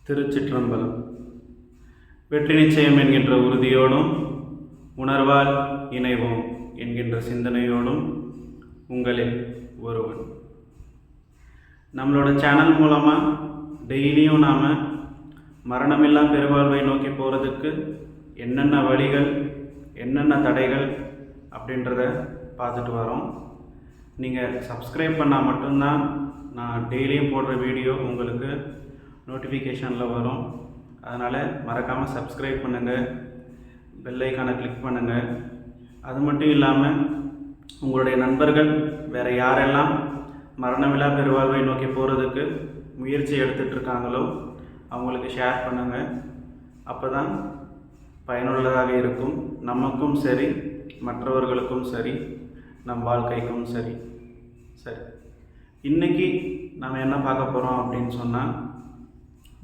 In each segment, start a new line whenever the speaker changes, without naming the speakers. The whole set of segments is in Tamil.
திருச்சிற்றம்பலம். வெற்றி நிச்சயம் என்கின்ற உறுதியோடும் உணர்வால் இணைவோம் என்கின்ற சிந்தனையோடும் உங்களில் ஒருவன். நம்மளோட சேனல் மூலமாக டெய்லியும் நாம் மரணமில்லா பெருவாழ்வை நோக்கி போகிறதுக்கு என்னென்ன வழிகள், என்னென்ன தடைகள் அப்படின்றத பார்த்துட்டு வரோம். நீங்கள் சப்ஸ்கிரைப் பண்ணால் மட்டும்தான் நான் டெய்லியும் போடுற வீடியோ உங்களுக்கு நோட்டிஃபிகேஷனில் வரும். அதனால் மறக்காமல் சப்ஸ்கிரைப் பண்ணுங்கள், பெல் ஐக்கானை கிளிக் பண்ணுங்கள். அது மட்டும் இல்லாமல் உங்களுடைய நண்பர்கள் வேறு யாரெல்லாம் மரணமில்லா பெருவாழ்வை நோக்கி போகிறதுக்கு முயற்சி எடுத்துகிட்ருக்காங்களோ அவங்களுக்கு ஷேர் பண்ணுங்கள். அப்போ தான் பயனுள்ளதாக இருக்கும். நமக்கும் சரி, மற்றவர்களுக்கும் சரி, நம் வாழ்க்கைக்கும் சரி. இன்றைக்கி நம்ம என்ன பார்க்க போகிறோம் அப்படின்னு சொன்னால்,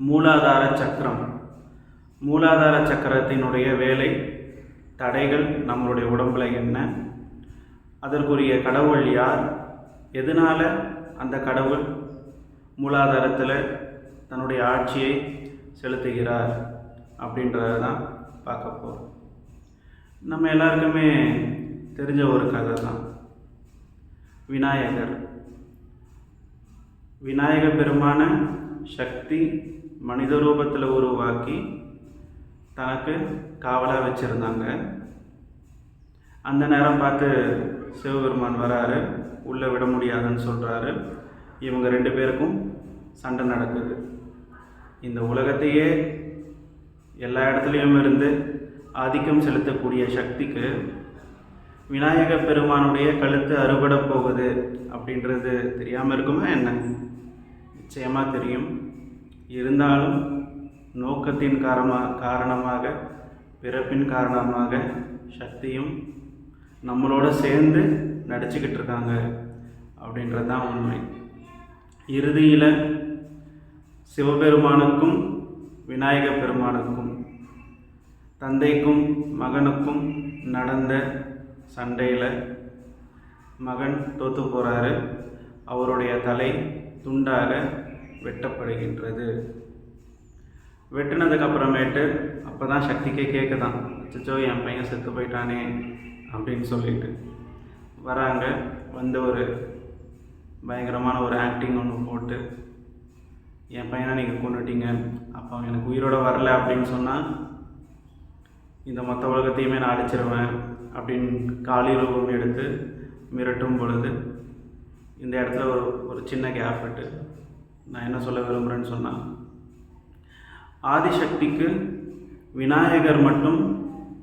மூலாதார சக்கரம். மூலாதார சக்கரத்தினுடைய வேலை, தடைகள் நம்மளுடைய உடம்பில் என்ன, அதற்குரிய கடவுள் யார், எதனால் அந்த கடவுள் மூலாதாரத்தில் தன்னுடைய ஆட்சியை செலுத்துகிறார் அப்படின்றத தான் பார்க்க போகிறோம். நம்ம எல்லாருக்குமே தெரிஞ்ச ஒரு கதை தான் விநாயகர். விநாயக பெருமான சக்தி மனித ரூபத்தில் உருவாக்கி தனக்கு காவலாக வச்சுருந்தாங்க. அந்த நேரம் பார்த்து சிவபெருமான் வராரு, உள்ளே விட முடியாதுன்னு சொல்கிறாரு. இவங்க ரெண்டு பேருக்கும் சண்டை நடக்குது. இந்த உலகத்தையே எல்லா இடத்துலையும் இருந்து ஆதிக்கம் செலுத்தக்கூடிய சக்திக்கு விநாயக பெருமானுடைய கழுத்து அறுபட போகுது அப்படின்றது தெரியாமல் இருக்குமா என்ன? நிச்சயமாக தெரியும். இருந்தாலும் நோக்கத்தின் காரணமாக, பிறப்பின் காரணமாக சக்தியும் நம்மளோட சேர்ந்து நடிச்சுக்கிட்டு இருக்காங்க அப்படின்றது தான் உண்மை. இறுதியில் சிவபெருமானுக்கும் விநாயக பெருமானுக்கும், தந்தைக்கும் மகனுக்கும் நடந்த சண்டையில் மகன் தோற்று போகிறாரு. அவருடைய தலை துண்டாக வெட்டப்படுகின்றது. வெட்டினதுக்கப்புறமேட்டு அப்போ தான் சக்திக்கே கேட்குதான், அச்சோ என் பையன் செத்து போயிட்டானே அப்படின்னு சொல்லிட்டு வராங்க. வந்து ஒரு பயங்கரமான ஒரு ஆக்டிங் ஒன்று போட்டு, என் பையனை நீங்கள் கொண்டுட்டீங்க, அப்போ எனக்கு உயிரோட வரல அப்படின்னு சொன்னால் இந்த மொத்த உலகத்தையுமே நான் அழிச்சிருவேன் அப்படின்னு காளி ரூபம் எடுத்து மிரட்டும் பொழுது, இந்த இடத்துல ஒரு சின்ன கேப் விட்டு நான் என்ன சொல்ல விரும்புகிறேன்னு சொன்னால், ஆதிசக்திக்கு விநாயகர் மட்டும்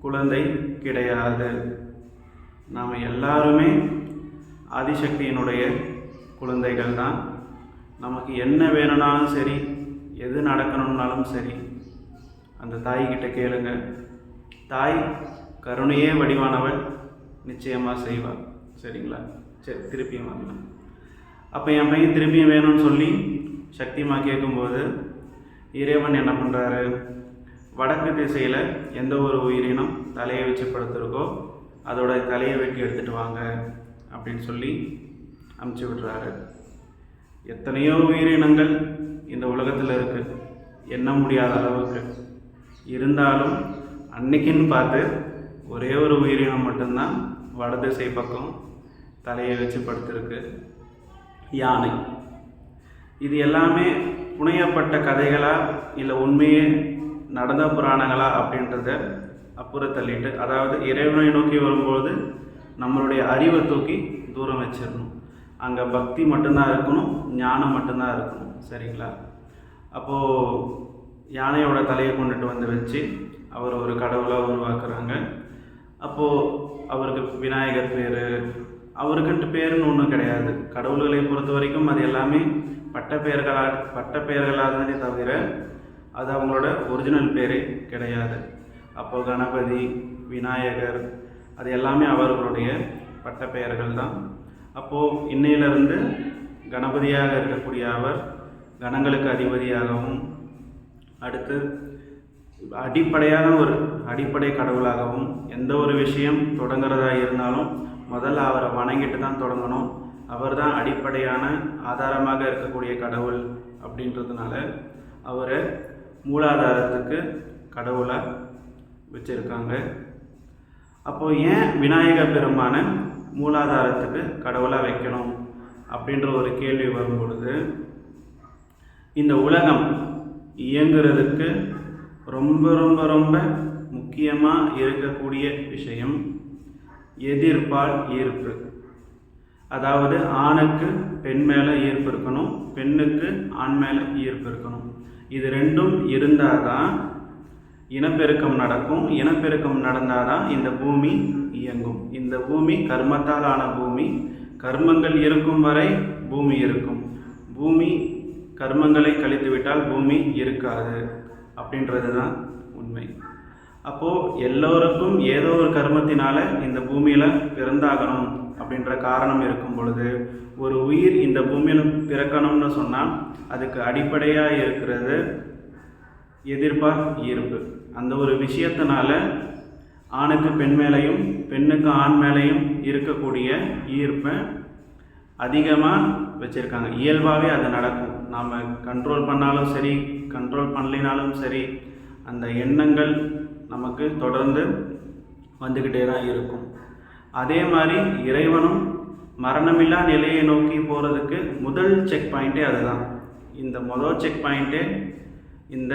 குழந்தை கிடையாது. நாம் எல்லாருமே ஆதிசக்தியினுடைய குழந்தைகள் தான். நமக்கு என்ன வேணும்னாலும் சரி, எது நடக்கணும்னாலும் சரி, அந்த தாய்கிட்ட கேளுங்க. தாய் கருணையே வடிவானவள், நிச்சயமாக செய்வாள். சரிங்களா? சரி, திருப்பியும் வரலாம். அப்போ என் பையன் திருப்பியும் வேணும்னு சொல்லி சக்திமா கேட்கும்போது இறைவன் என்ன பண்ணுறாரு, வடக்கு திசையில் எந்த ஒரு உயிரினம் தலையை வச்சு படுத்திருக்கோ அதோட தலையை வெட்டி எடுத்துகிட்டு வாங்க அப்படின்னு சொல்லி அமுச்சு விடுறாரு. எத்தனையோ உயிரினங்கள் இந்த உலகத்தில் இருக்குது, எண்ண முடியாத அளவுக்கு. இருந்தாலும் அன்னைக்குன்னு பார்த்து ஒரே ஒரு உயிரினம் மட்டும்தான் வடதிசை பக்கம் தலையை வச்சு படுத்திருக்கு, யானை. இது எல்லாமே புனையப்பட்ட கதைகளா இல்லை உண்மையே நடந்த புராணங்களா அப்படின்றத அப்புறம் தள்ளிட்டு, அதாவது இறைவனை நோக்கி வரும்போது நம்மளுடைய அறிவை தூக்கி தூரம் வச்சிடணும். அங்கே பக்தி மட்டும்தான் இருக்கணும், ஞானம் மட்டும்தான் இருக்கணும். சரிங்களா? அப்போது யானையோட தலையை கொண்டுட்டு வந்து வச்சு அவர் ஒரு கடவுளாக உருவாக்குறாங்க. அப்போது அவருக்கு விநாயகர் பேர், அவருக்குன்ட்டு பேருன்னு ஒன்றும் கிடையாது. கடவுள்களை பொறுத்த வரைக்கும் அது எல்லாமே பட்ட பெயர்களாக தானே தவிர அது அவங்களோட ஒரிஜினல் பேரே கிடையாது. அப்போ கணபதி, விநாயகர், அது எல்லாமே அவர்களுடைய பட்ட பெயர்கள் தான். அப்போது இன்னையிலிருந்து கணபதியாக இருக்கக்கூடிய அவர் கணங்களுக்கு அதிபதியாகவும், அடுத்து அடிப்படையான ஒரு அடிப்படை கடவுளாகவும், எந்த ஒரு விஷயம் தொடங்குறதா இருந்தாலும் முதல்ல அவரை வணங்கிட்டு தான் தொடங்கணும். அவர் தான் அடிப்படையான ஆதாரமாக இருக்கக்கூடிய கடவுள் அப்படின்றதுனால அவரை மூலாதாரத்துக்கு கடவுளாக வச்சுருக்காங்க. அப்போது ஏன் விநாயகர் பெருமானை மூலாதாரத்துக்கு கடவுளாக வைக்கணும் அப்படின்ற ஒரு கேள்வி வரும் பொழுது, இந்த உலகம் இயங்குறதுக்கு ரொம்ப ரொம்ப ரொம்ப முக்கியமாக இருக்கக்கூடிய விஷயம் எதிர்ப்பால் ஈர்ப்பு. அதாவது ஆணுக்கு பெண் மேலே ஈர்ப்பு இருக்கணும், பெண்ணுக்கு ஆண் மேலே ஈர்ப்பு இருக்கணும். இது ரெண்டும் இருந்தால் தான் இனப்பெருக்கம் நடக்கும். இனப்பெருக்கம் நடந்தால் தான் இந்த பூமி இயங்கும். இந்த பூமி கர்மத்தால் ஆன பூமி. கர்மங்கள் இருக்கும் வரை பூமி இருக்கும். பூமி கர்மங்களை கழித்துவிட்டால் பூமி இருக்காது அப்படின்றது தான் உண்மை. அப்போது எல்லோருக்கும் ஏதோ ஒரு கர்மத்தினால இந்த பூமியில் பிறந்தாகணும் அப்படின்ற காரணம் இருக்கும் பொழுது, ஒரு உயிர் இந்த பூமியில் பிறக்கணும்னு சொன்னால் அதுக்கு அடிப்படையாக இருக்கிறது எதிர்ப்பால் ஈர்ப்பு. அந்த ஒரு விஷயத்தினால ஆணுக்கு பெண் மேலையும் பெண்ணுக்கு ஆண் மேலையும் இருக்கக்கூடிய ஈர்ப்பை அதிகமாக வச்சுருக்காங்க. இயல்பாகவே அது நடக்கும். நாம் கண்ட்ரோல் பண்ணாலும் சரி, கண்ட்ரோல் பண்ணலினாலும் சரி, அந்த எண்ணங்கள் நமக்கு தொடர்ந்து வந்துக்கிட்டே தான் இருக்கும். அதே மாதிரி இறைவனும் மரணமில்லா நிலையை நோக்கி போகிறதுக்கு முதல் செக் பாயிண்ட்டே அதுதான். இந்த முதல் செக் பாயிண்ட்டே இந்த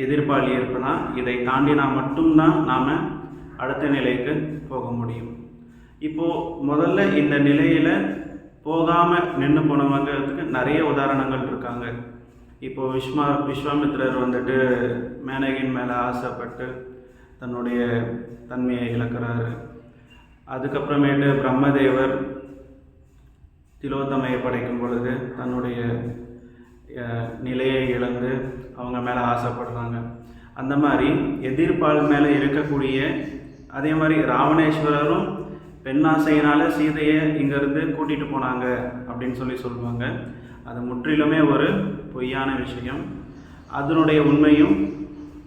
எதிர்ப்பால் ஈர்ப்புனா, இதை தாண்டினா மட்டும்தான் நாம் அடுத்த நிலைக்கு போக முடியும். இப்போது முதல்ல இந்த நிலையில் போகாமல் நின்று போனவங்கிறதுக்கு நிறைய உதாரணங்கள் இருக்காங்க. இப்போது விஸ்வாமித்திரர் வந்துட்டு மேனகின் மேலே ஆசைப்பட்டு தன்னுடைய தன்மையை இழக்கிறாரு. அதுக்கப்புறமேட்டு பிரம்மதேவர் திலோத்தமையை படைக்கும் பொழுது தன்னுடைய நிலையை இழந்து அவங்க மேலே ஆசைப்படுறாங்க. அந்த மாதிரி எதிர்ப்பால் மேலே இருக்கக்கூடிய, அதே மாதிரி ராவணேஸ்வரரும் பெண்ணாசையினால் சீதையை இங்கேருந்து கூட்டிகிட்டு போனாங்க அப்படின்னு சொல்லுவாங்க. அது முற்றிலுமே ஒரு பொய்யான விஷயம். அதனுடைய உண்மையும்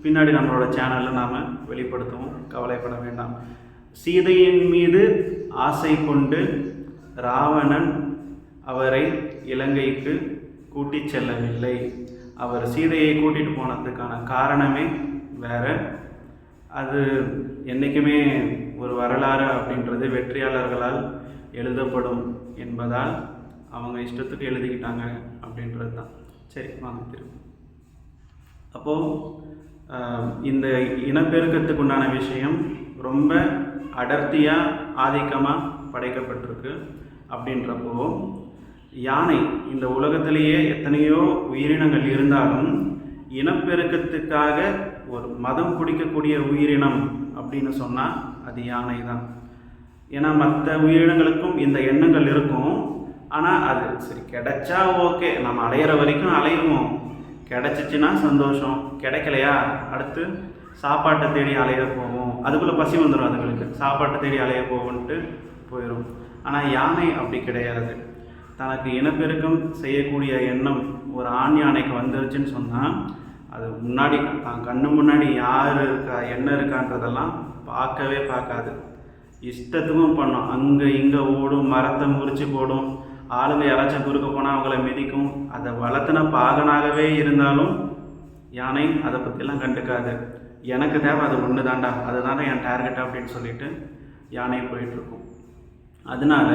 பின்னாடி நம்மளோட சேனலில் நாம் வெளிப்படுத்துவோம், கவலைப்பட வேண்டாம். சீதையின் மீது ஆசை கொண்டு ராவணன் அவரை இலங்கைக்கு கூட்டி செல்லவில்லை. அவர் சீதையை கூட்டிகிட்டு போனதுக்கான காரணமே வேறு. அது என்றைக்குமே ஒரு வரலாறு அப்படின்றது வெற்றியாளர்களால் எழுதப்படும் என்பதால் அவங்க இஷ்டத்துக்கு எழுதிக்கிட்டாங்க அப்படின்றது தான். சரி, வாங்க திரும்ப. அப்போது இந்த இனப்பெருக்கத்துக்கு உண்டான விஷயம் ரொம்ப அடர்த்தியாக ஆதிக்கமாக படைக்கப்பட்டிருக்கு. அப்படின்றப்போ யானை, இந்த உலகத்திலேயே எத்தனையோ உயிரினங்கள் இருந்தாலும் இனப்பெருக்கத்துக்காக ஒரு மதம் பிடிக்கக்கூடிய உயிரினம் அப்படின்னு சொன்னால் அது யானை தான். ஏன்னா மற்ற உயிரினங்களுக்கும் இந்த எண்ணங்கள் இருக்கும். ஆனால் அது சரி கிடைச்சா ஓகே, நம்ம அலையிற வரைக்கும் அலையுவோம், கிடைச்சிச்சின்னா சந்தோஷம், கிடைக்கலையா அடுத்து சாப்பாட்டை தேடி அலைய போவோம். அதுக்குள்ளே பசி வந்துடும், அதுங்களுக்கு சாப்பாட்டை தேடி அலைய போவோன்ட்டு போயிடும். ஆனால் யானை அப்படி கிடையாது. தனக்கு இனப்பெருக்கம் செய்யக்கூடிய எண்ணம் ஒரு ஆண் யானைக்கு வந்துருச்சுன்னு சொன்னால் அது முன்னாடி தான் கண்ணு முன்னாடி யார் இருக்கா என்ன இருக்கான்றதெல்லாம் பார்க்கவே பார்க்காது. இஷ்டத்துக்கும் பண்ணும். அங்கே இங்கே ஓடும், மரத்தை முறித்து போடும், ஆளுங்க யாராச்சும் குறுக்க போனால் அவங்கள மிதிக்கும். அதை வளர்த்துன பாகனாகவே இருந்தாலும் யானை அதை பற்றிலாம் கண்டுக்காது. எனக்கு தேவை அது ஒன்று தாண்டா, அதுதானே என் டார்கெட் அப்படின்னு சொல்லிட்டு யானை போயிட்டுருக்கும். அதனால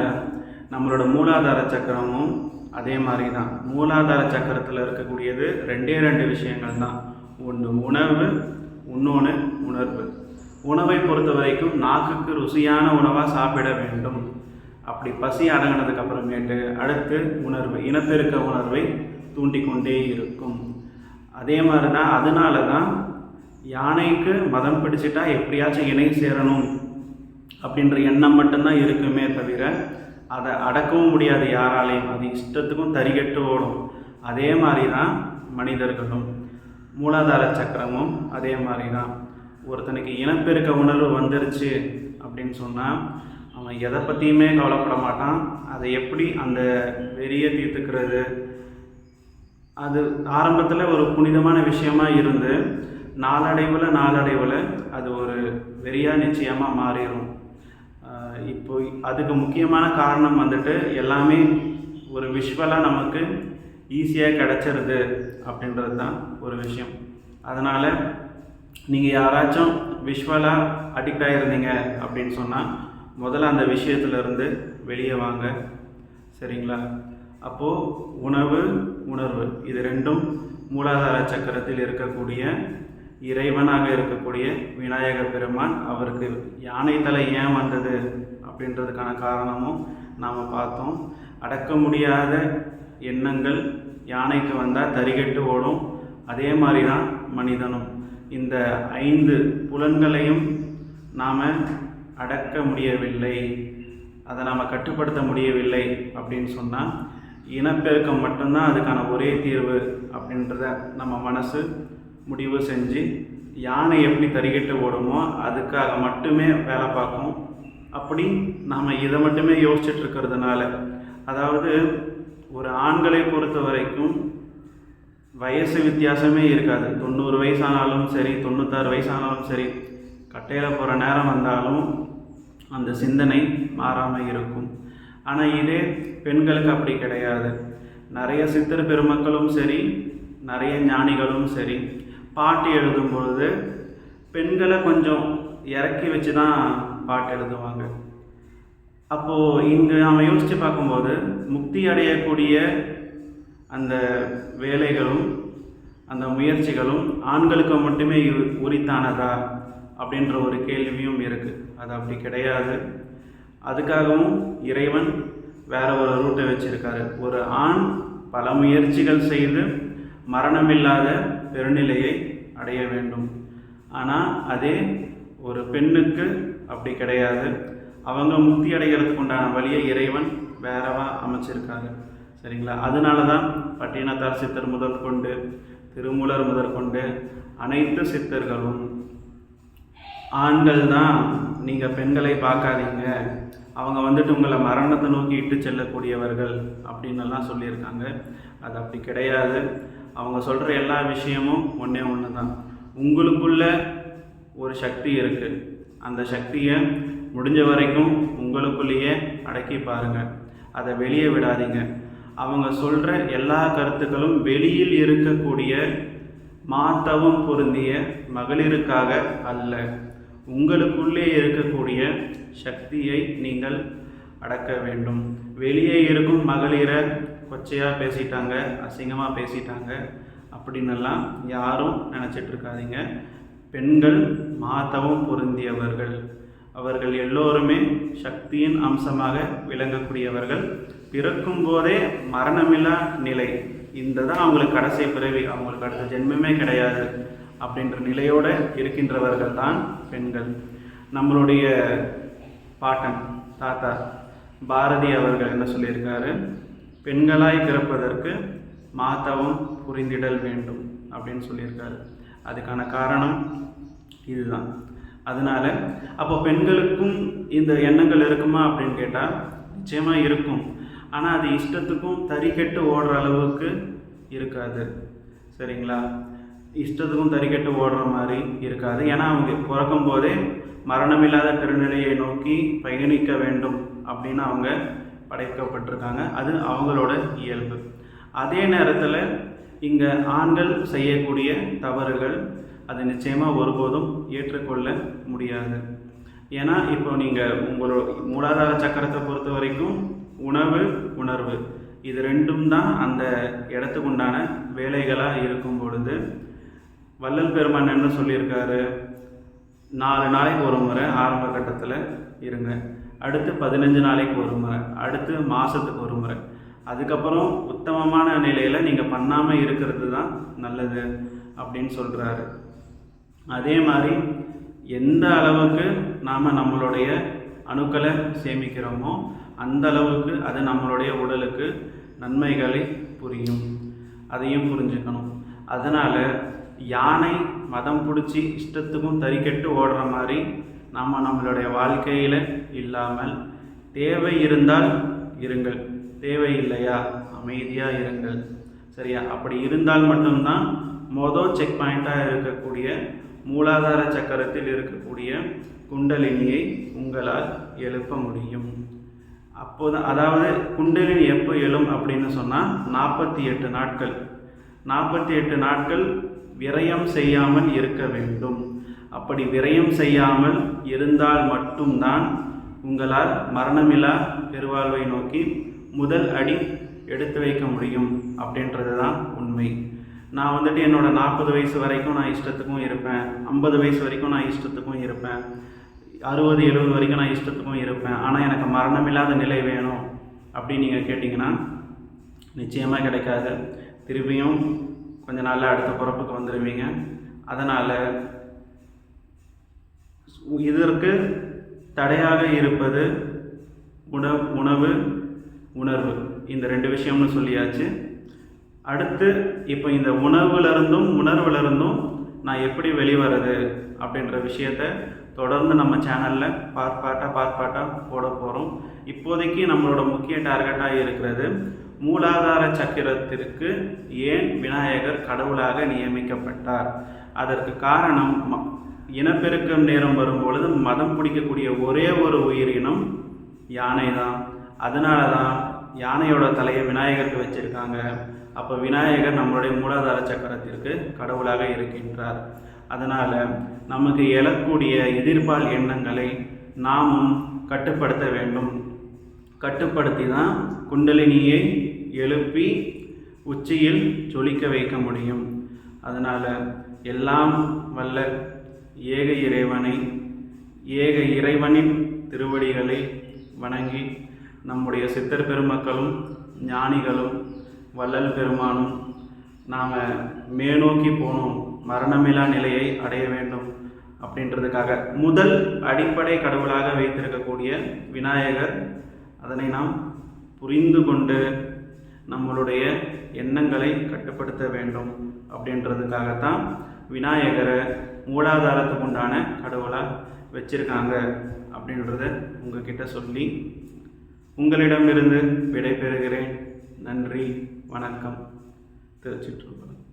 நம்மளோட மூலாதார சக்கரமும் அதே மாதிரி தான். மூலாதார சக்கரத்தில் இருக்கக்கூடியது ரெண்டு விஷயங்கள் தான். ஒன்று உணவு, இன்னொன்று உணர்வு. உணவை பொறுத்த வரைக்கும் நாக்குக்கு ருசியான உணவாக சாப்பிட வேண்டும். அப்படி பசி அடங்கினதுக்கு அப்புறமேட்டு அடுத்து உணர்வு, இனப்பெருக்க உணர்வை தூண்டிக்கொண்டே இருக்கும். அதே மாதிரி தான். அதனால தான் யானைக்கு மதம் பிடிச்சிட்டா எப்படியாச்சும் இணை சேரணும் அப்படின்ற எண்ணம் மட்டும்தான் இருக்குமே தவிர அதை அடக்கவும் முடியாது யாராலையும். அது இஷ்டத்துக்கும் தறிகட்டு ஓடும். அதே மாதிரி தான் மனிதர்களும். மூலாதார சக்கரமும் அதே மாதிரி தான். ஒருத்தனுக்கு இனப்பெருக்க உணர்வு வந்துருச்சு அப்படின்னு சொன்னால் அவன் எதை பற்றியுமே கவலைப்பட மாட்டான். அதை எப்படி அந்த வெறியை தீர்த்துக்கிறது, அது ஆரம்பத்தில் ஒரு புனிதமான விஷயமா இருந்து நாளடைவில் அது ஒரு வெறியாக நிச்சயமாக மாறிடும். இப்போ அதுக்கு முக்கியமான காரணம் வந்துட்டு எல்லாமே ஒரு விஷுவலாக நமக்கு ஈஸியாக கிடச்சிருது அப்படின்றது தான் ஒரு விஷயம். அதனால் நீங்கள் யாராச்சும் விஷுவலாக அடிக்ட் ஆகிருந்தீங்க அப்படின்னு சொன்னால் முதல்ல அந்த விஷயத்துலேருந்து வெளியே வாங்க. சரிங்களா? அப்போது உணவு, உணர்வு இது ரெண்டும் மூலாதார சக்கரத்தில் இருக்கக்கூடிய இறைவனாக இருக்கக்கூடிய விநாயக பெருமான். அவருக்கு யானை தலை ஏன் வந்தது அப்படின்றதுக்கான காரணமும் நாம் பார்த்தோம். அடக்க முடியாத எண்ணங்கள் யானைக்கு வந்தால் தறிகெட்டு ஓடும். அதே மாதிரி தான் மனிதனும். இந்த 5 புலன்களையும் நாம் அடக்க முடியவில்லை, அதை நாம் கட்டுப்படுத்த முடியவில்லை அப்படின்னு சொன்னால் இனப்பெருக்கம் மட்டும்தான் அதுக்கான ஒரே தீர்வு அப்படின்றத நம்ம மனசு முடிவு செஞ்சு யானை எப்படி தறிகெட்டு ஓடுமோ அதுக்காக மட்டுமே வேலை பார்க்கும். அப்படி நாம் இதை மட்டுமே யோசிச்சுட்டு இருக்கிறதுனால, அதாவது ஒரு ஆண்களை பொறுத்த வரைக்கும் வயசு வித்தியாசமே இருக்காது. 90 வயசானாலும் சரி, 96 வயசானாலும் சரி, கட்டையில் போகிற நேரம் வந்தாலும் அந்த சிந்தனை மாறாமல் இருக்கும். ஆனால் இதே பெண்களுக்கு அப்படி கிடையாது. நிறைய சித்தர் பெருமக்களும் சரி, நிறைய ஞானிகளும் சரி, பாட்டு எழுதும் பொழுது பெண்களை கொஞ்சம் இறக்கி வச்சு தான் பாட்டு எழுதுவாங்க. அப்போது இங்கே நாம் யோசித்து பார்க்கும்போது முக்தி அடையக்கூடிய அந்த வேலைகளும் அந்த முயற்சிகளும் ஆண்களுக்கு மட்டுமே உரித்தானதா அப்படின்ற ஒரு கேள்வியும் இருக்குது. அது அப்படி கிடையாது. அதுக்காகவும் இறைவன் வேற ஒரு ரூட்டை வச்சிருக்காரு. ஒரு ஆண் பல முயற்சிகள் செய்து மரணமில்லாத பெருநிலையை அடைய வேண்டும். ஆனால் அதே ஒரு பெண்ணுக்கு அப்படி கிடையாது. அவங்க முக்தி அடைகிறதுக்கு உண்டான வழியை இறைவன் வேறவா அமைச்சிருக்காங்க. சரிங்களா? அதனால தான் பட்டினத்தார் சித்தர் முதல் கொண்டு திருமூலர் முதற்கொண்டு அனைத்து சித்தர்களும் ஆண்கள் தான், நீங்கள் பெண்களை பார்க்காதீங்க, அவங்க வந்துட்டு உங்களை மரணத்தை நோக்கி இட்டு செல்லக்கூடியவர்கள் அப்படின்னெல்லாம் சொல்லியிருக்காங்க. அது அப்படி கிடையாது. அவங்க சொல்கிற எல்லா விஷயமும் ஒன்றே ஒன்று தான். உங்களுக்குள்ள ஒரு சக்தி இருக்குது. அந்த சக்தியை முடிஞ்ச வரைக்கும் உங்களுக்குள்ளேயே அடக்கி பாருங்கள். அதை வெளியே விடாதீங்க. அவங்க சொல்கிற எல்லா கருத்துக்களும் வெளியில் இருக்கக்கூடிய மாத்தவம் பொருந்திய மகளிருக்காக அல்ல, உங்களுக்குள்ளே இருக்கக்கூடிய சக்தியை நீங்கள் அடக்க வேண்டும். வெளியே இருக்கும் மகளிரை கொச்சையாக பேசிட்டாங்க, அசிங்கமாக பேசிட்டாங்க அப்படின்னெல்லாம் யாரும் நினச்சிட்ருக்காதீங்க. பெண்கள் மாத்தவம் பொருந்தியவர்கள். அவர்கள் எல்லோருமே சக்தியின் அம்சமாக விளங்கக்கூடியவர்கள். பிறக்கும் போதே மரணமில்லா நிலை, இந்த தான் அவங்களுக்கு கடைசி பிறவி, அவங்களுக்கு அடுத்த ஜென்மமே கிடையாது அப்படின்ற நிலையோடு இருக்கின்றவர்கள் தான் பெண்கள். நம்மளுடைய பாட்டன் தாத்தா பாரதி அவர்கள் என்ன சொல்லியிருக்காரு? பெண்களாய் பிறப்பதற்கு மாத்தவம் புரிந்திடல் வேண்டும் அப்படின்னு சொல்லியிருக்காரு. அதுக்கான காரணம் இதுதான். அதனால் அப்போ பெண்களுக்கும் இந்த எண்ணங்கள் இருக்குமா அப்படின்னு கேட்டால் நிச்சயமாக இருக்கும். ஆனால் அது இஷ்டத்துக்கும் தறிக்கெட்டு ஓடுற அளவுக்கு இருக்காது. சரிங்களா? இஷ்டத்துக்கும் தறிக்கெட்டு ஓடுற மாதிரி இருக்காது. ஏன்னா அவங்க பிறக்கும் போதே மரணமில்லாத பெருநிலையை நோக்கி பயணிக்க வேண்டும் அப்படின்னு அவங்க படைக்கப்பட்டிருக்காங்க. அது அவங்களோட இயல்பு. அதே நேரத்தில் இங்கே ஆண்கள் செய்யக்கூடிய தவறுகள் அது நிச்சயமாக ஒருபோதும் ஏற்றுக்கொள்ள முடியாது. ஏன்னா இப்போ நீங்கள் உங்களோட மூலாதார சக்கரத்தை பொறுத்த வரைக்கும் உணவு, உணர்வு இது ரெண்டும் தான் அந்த இடத்துக்கு உண்டான வேலைகளாக இருக்கும் பொழுது வள்ளல் பெருமான் என்ன சொல்லியிருக்காரு? 4 நாளைக்கு ஒரு முறை ஆரம்ப கட்டத்தில் இருங்க, அடுத்து 15 நாளைக்கு ஒரு முறை, அடுத்து மாதத்துக்கு ஒரு முறை, அதுக்கப்புறம் உத்தமமான நிலையில் நீங்கள் பண்ணாமல் இருக்கிறது தான் நல்லது அப்படின்னு சொல்கிறாரு. அதே மாதிரி எந்த அளவுக்கு நாம் நம்மளுடைய அணுக்களை சேமிக்கிறோமோ அந்த அளவுக்கு அது நம்மளுடைய உடலுக்கு நன்மைகளை புரியும். அதையும் புரிஞ்சுக்கணும். அதனால் யானை மதம் பிடிச்சி இஷ்டத்துக்கும் தறிக்கெட்டு ஓடுற மாதிரி நாம் நம்மளுடைய வாழ்க்கையில் இல்லாமல் தேவை இருந்தால் இருங்கள், தேவை இல்லையா அமைதியாக இருங்கள். சரியா? அப்படி இருந்தால் மட்டும்தான் மொதல் செக் பாயிண்ட்டாக இருக்கக்கூடிய மூலாதார சக்கரத்தில் இருக்கக்கூடிய குண்டலினியை உங்களால் எழுப்ப முடியும். அப்போது அதாவது குண்டலினி எப்போ எழும் அப்படின்னு சொன்னால் 48 நாட்கள். 48 நாட்கள் விரயம் செய்யாமல் இருக்க வேண்டும். அப்படி விரயம் செய்யாமல் இருந்தால் மட்டும்தான் உங்களால் மரணமில்லா பெருவாழ்வை நோக்கி முதல் அடி எடுத்து வைக்க முடியும் அப்படின்றது தான் உண்மை. நான் வந்துட்டு என்னோட 40 வயசு வரைக்கும் நான் இஷ்டத்துக்கும் இருப்பேன், 50 வயசு வரைக்கும் நான் இஷ்டத்துக்கும் இருப்பேன், 60-70 வரைக்கும் நான் இஷ்டத்துக்கும் இருப்பேன், ஆனால் எனக்கு மரணமில்லாத நிலை வேணும் அப்படின்னு நீங்கள் கேட்டிங்கன்னா நிச்சயமாக கிடைக்காது. திருப்பியும் கொஞ்ச நாளில் அடுத்த பிறப்புக்கு வந்துடுவீங்க. அதனால் இதற்கு தடையாக இருப்பது உணவு, உணர்வு, இந்த 2 விஷயம்னு சொல்லியாச்சு. அடுத்து இப்போ இந்த உணர்வுலேருந்தும் நான் எப்படி வெளிவரது அப்படின்ற விஷயத்தை தொடர்ந்து நம்ம சேனலில் பார்ப்பாட்டாக போட போகிறோம். இப்போதைக்கு நம்மளோட முக்கிய டார்கெட்டாக இருக்கிறது மூலாதார சக்கரத்திற்கு ஏன் விநாயகர் கடவுளாக நியமிக்கப்பட்டார். அதற்கு காரணம் இனப்பெருக்கம் நேரம் வரும்பொழுது மதம் பிடிக்கக்கூடிய ஒரே ஒரு உயிரினம் யானை தான். அதனால தான் யானையோட தலையை விநாயகருக்கு வச்சுருக்காங்க. அப்போ விநாயகர் நம்மளுடைய மூலாதார சக்கரத்திற்கு கடவுளாக இருக்கின்றார். அதனால் நமக்கு எழக்கூடிய எதிர்பால் எண்ணங்களை நாமும் கட்டுப்படுத்த வேண்டும். கட்டுப்படுத்தி தான் குண்டலினியை எழுப்பி உச்சியில் ஜொலிக்க வைக்க முடியும். அதனால் எல்லாம் வல்ல ஏக இறைவனின் திருவடிகளை வணங்கி நம்முடைய சித்தர் பெருமக்களும் ஞானிகளும் வள்ளல் பெருமானும் நாம் மேனோக்கி போகணும், மரணமில்லா நிலையை அடைய வேண்டும் அப்படின்றதுக்காக முதல் அடிப்படை கடவுளாக வைத்திருக்கக்கூடிய விநாயகர், அதனை நாம் புரிந்து கொண்டு நம்மளுடைய எண்ணங்களை கட்டுப்படுத்த வேண்டும் அப்படின்றதுக்காகத்தான் விநாயகரை மூலாதாரத்துக்கு உண்டான கடவுளாக வச்சுருக்காங்க அப்படின்றத உங்ககிட்ட சொல்லி உங்களிடமிருந்து விடைபெறுகிறேன். நன்றி, வணக்கம். திருச்சிற்றம்பலம்.